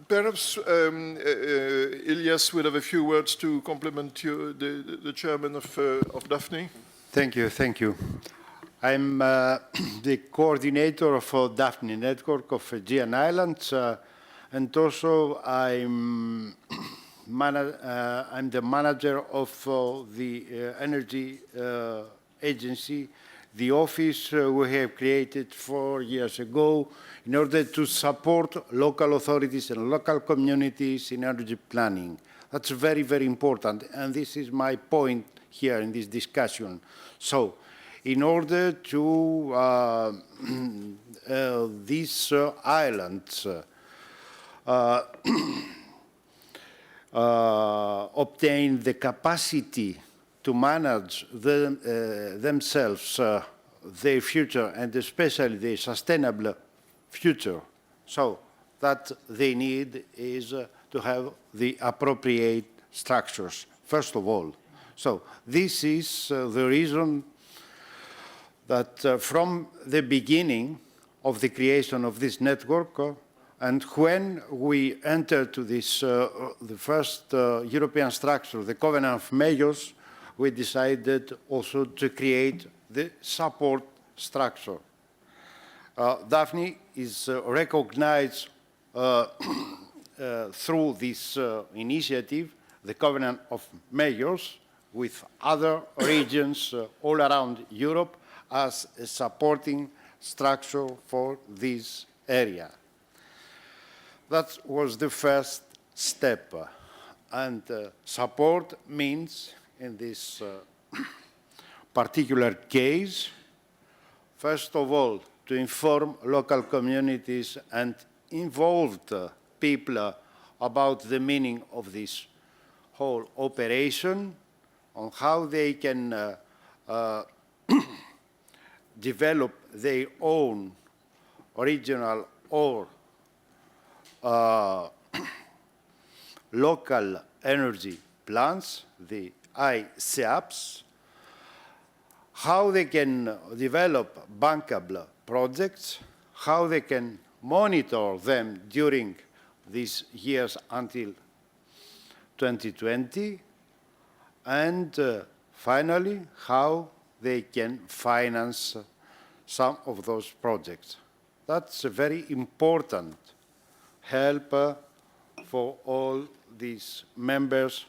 Perhaps Ilias will have a few words to complement the chairman of DAFNI. Thank you, thank you. I'm the coordinator of DAFNI network of Aegean Islands, and also I'm the manager of the energy agency, the office we have created 4 years ago in order to support local authorities and local communities in energy planning. That's very, very important, and this is my point here in this discussion. So, in order to these islands obtain the capacity to manage themselves, their future, and especially the sustainable future. So that they need is to have the appropriate structures, first of all. So this is the reason that from the beginning of the creation of this network, and when we entered to this, the first European structure, the Covenant of Mayors, we decided also to create the support structure. DAFNI is recognized through this initiative, the Covenant of Mayors, with other regions all around Europe as a supporting structure for this area. That was the first step. And support means, in this particular case, first of all, to inform local communities and involved people about the meaning of this whole operation, on how they can develop their own regional or local energy plans, the ICAPs, how they can develop bankable projects, how they can monitor them during these years until 2020, and finally, how they can finance some of those projects. That's a very important help for all these members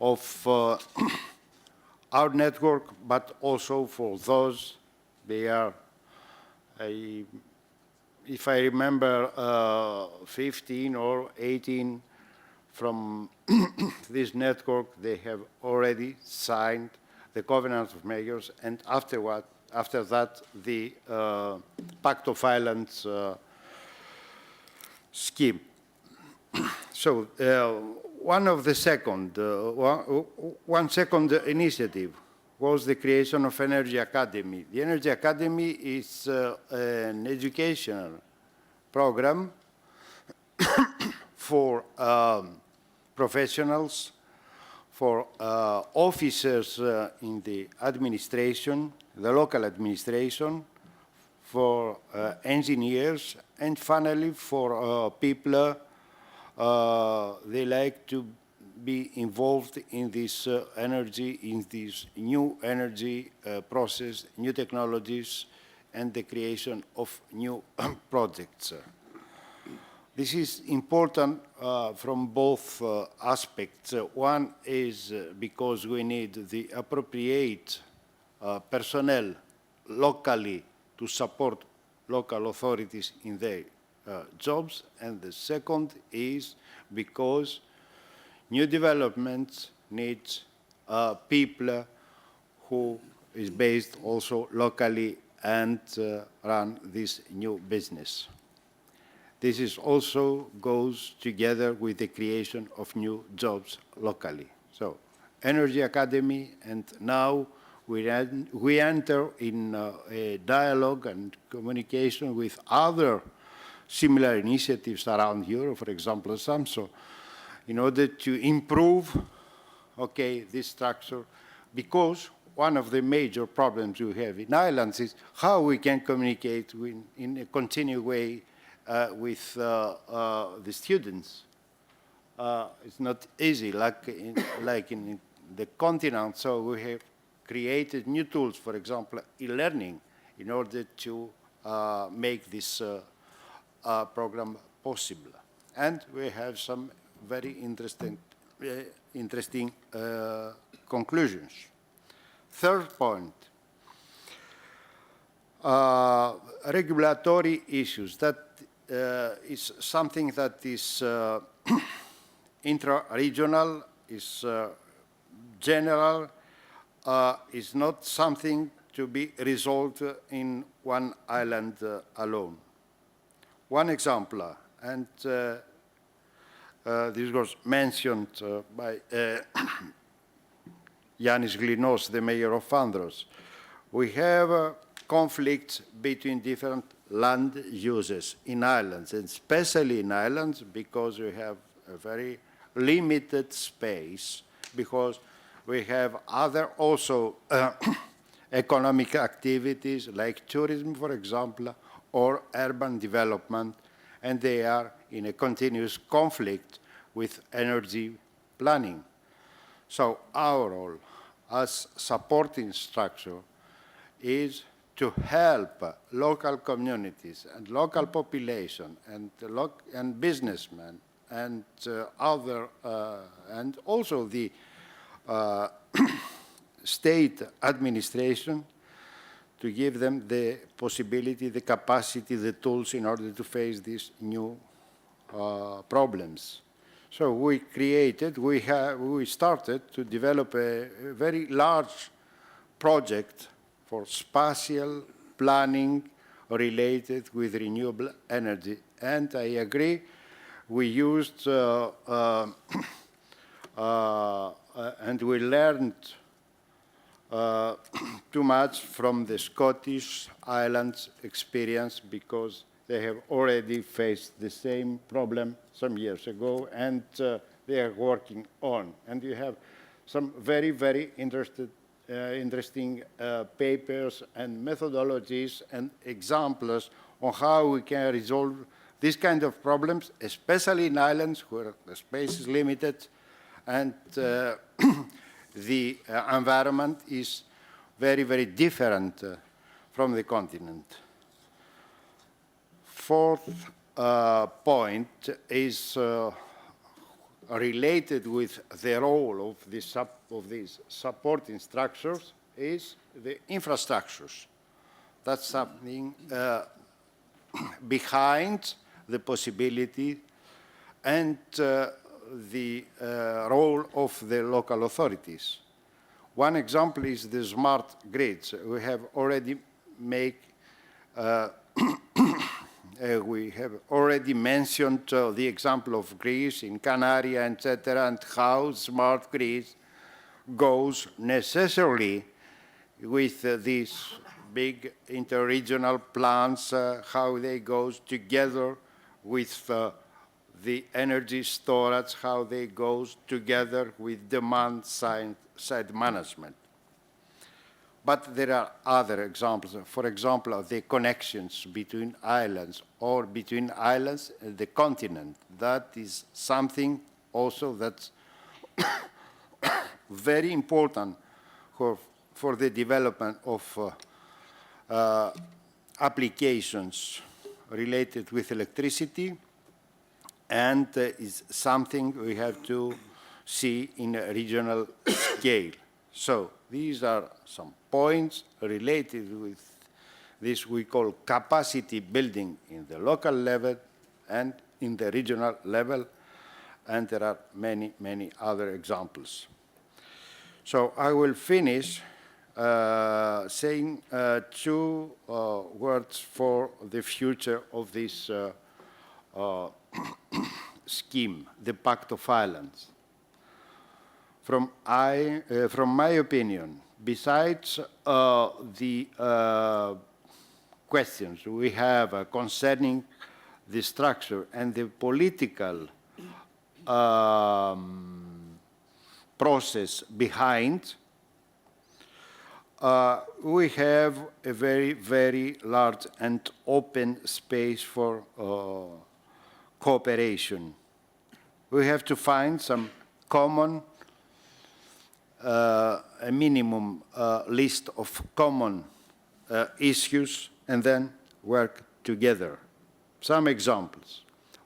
of our network, but also for those they are, if I remember, 15 or 18 from this network, they have already signed the Covenant of Mayors, and after that, the Pact of Islands scheme. So one second initiative was the creation of Energy Academy. The Energy Academy is an educational program for professionals, for officers in the administration, the local administration, for engineers, and finally for people they like to be involved in this energy, in this new energy process, new technologies, and the creation of new projects. This is important from both aspects. One is because we need the appropriate personnel locally to support local authorities in their jobs, and the second is because new developments need people who is based also locally and run this new business. This is also goes together with the creation of new jobs locally. So, Energy Academy, and now we enter in a dialogue and communication with other similar initiatives around Europe, for example, SAMSO, in order to improve, this structure, because one of the major problems we have in islands is how we can communicate in a continued way with the students it's not easy like in the continent. So we have created new tools, for example, e-learning, in order to make this program possible. And we have some very interesting conclusions. Third point, regulatory issues. That is something that is intra-regional, is general, is not something to be resolved in one island alone. One example, and this was mentioned by Yanis Glinos, the mayor of Andros. We have conflicts between different land uses in islands, and especially in islands because we have a very limited space, because we have other also economic activities like tourism, for example, or urban development, and they are in a continuous conflict with energy planning. So our role as supporting structure is to help local communities and local population and businessmen and and also the state administration, to give them the possibility, the capacity, the tools in order to face these new problems. So we started to develop a very large project for spatial planning related with renewable energy. And I agree, we used and we learned too much from the Scottish Islands experience, because they have already faced the same problem some years ago, and they are working on. And you have some very, very interesting papers and methodologies and examples on how we can resolve these kind of problems, especially in islands where the space is limited and the environment is very, very different from the continent. Fourth point is related with the role of these supporting structures, is the infrastructures. That's something behind the possibility and the role of the local authorities. One example is the smart grids. We have already mentioned the example of Greece in Canary, etc., and how smart grids goes necessarily with these big interregional plans, how they go together with the energy storage, how they go together with demand side management. But there are other examples. For example, the connections between islands or between islands and the continent. That is something also that's very important for the development of applications related with electricity, and is something we have to see in a regional scale. So these are some points related with this we call capacity building in the local level and in the regional level, and there are many, many other examples. So I will finish saying two words for the future of this scheme, the Pact of Islands. From my opinion, besides the questions we have concerning the structure and the political process behind, we have a very, very large and open space for cooperation. we have to find some common, a minimum list of common issues and then work together. Some examples: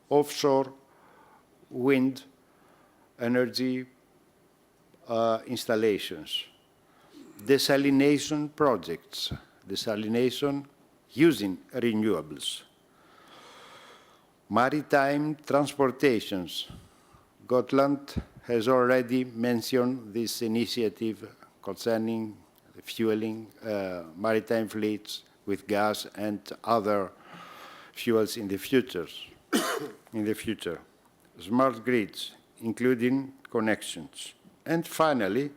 offshore wind energy installations, desalination projects, desalination using renewables, maritime transportations. Gotland has already mentioned this initiative concerning the fueling maritime fleets with gas and other fuels in the future. Smart grids, including connections. And finally,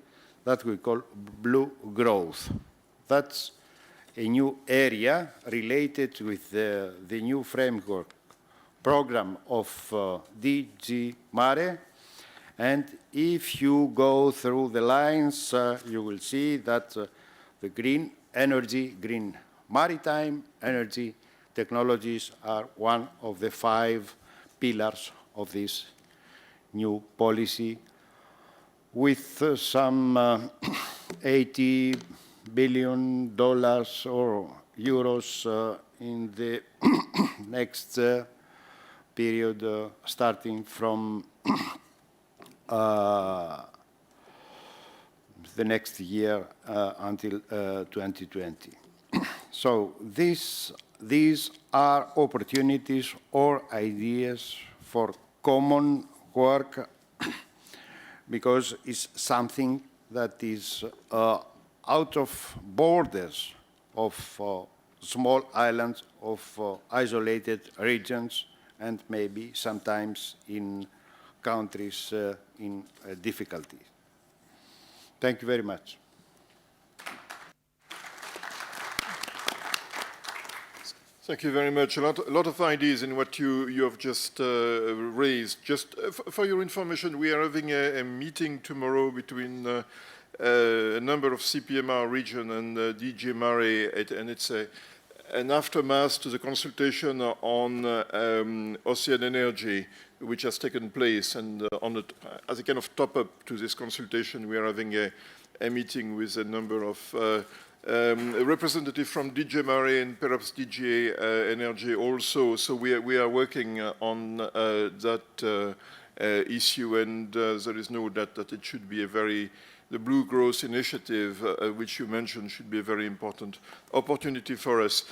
that we call blue growth. That's a new area related with the new framework program of DG Mare. And if you go through the lines, you will see that the green energy, green maritime energy technologies are one of the 5 pillars of this new policy, with some $80 billion or euros in the next period, starting from the next year until 2020. So these are opportunities or ideas for common work, because it's something that is out of borders of small islands, of isolated regions, and maybe sometimes in countries in difficulty. Thank you very much. Thank you very much. A lot of ideas in what you have just raised. Just for your information, we are having a meeting tomorrow between a number of CPMR region and DG Mare, and it's an aftermath to the consultation on ocean energy, which has taken place. And as a kind of top-up to this consultation, we are having a meeting with a number of a representative from DG Mare and perhaps DG Energy also. So we are working on that issue, and there is no doubt that it should be the Blue Growth Initiative, which you mentioned, should be a very important opportunity for us.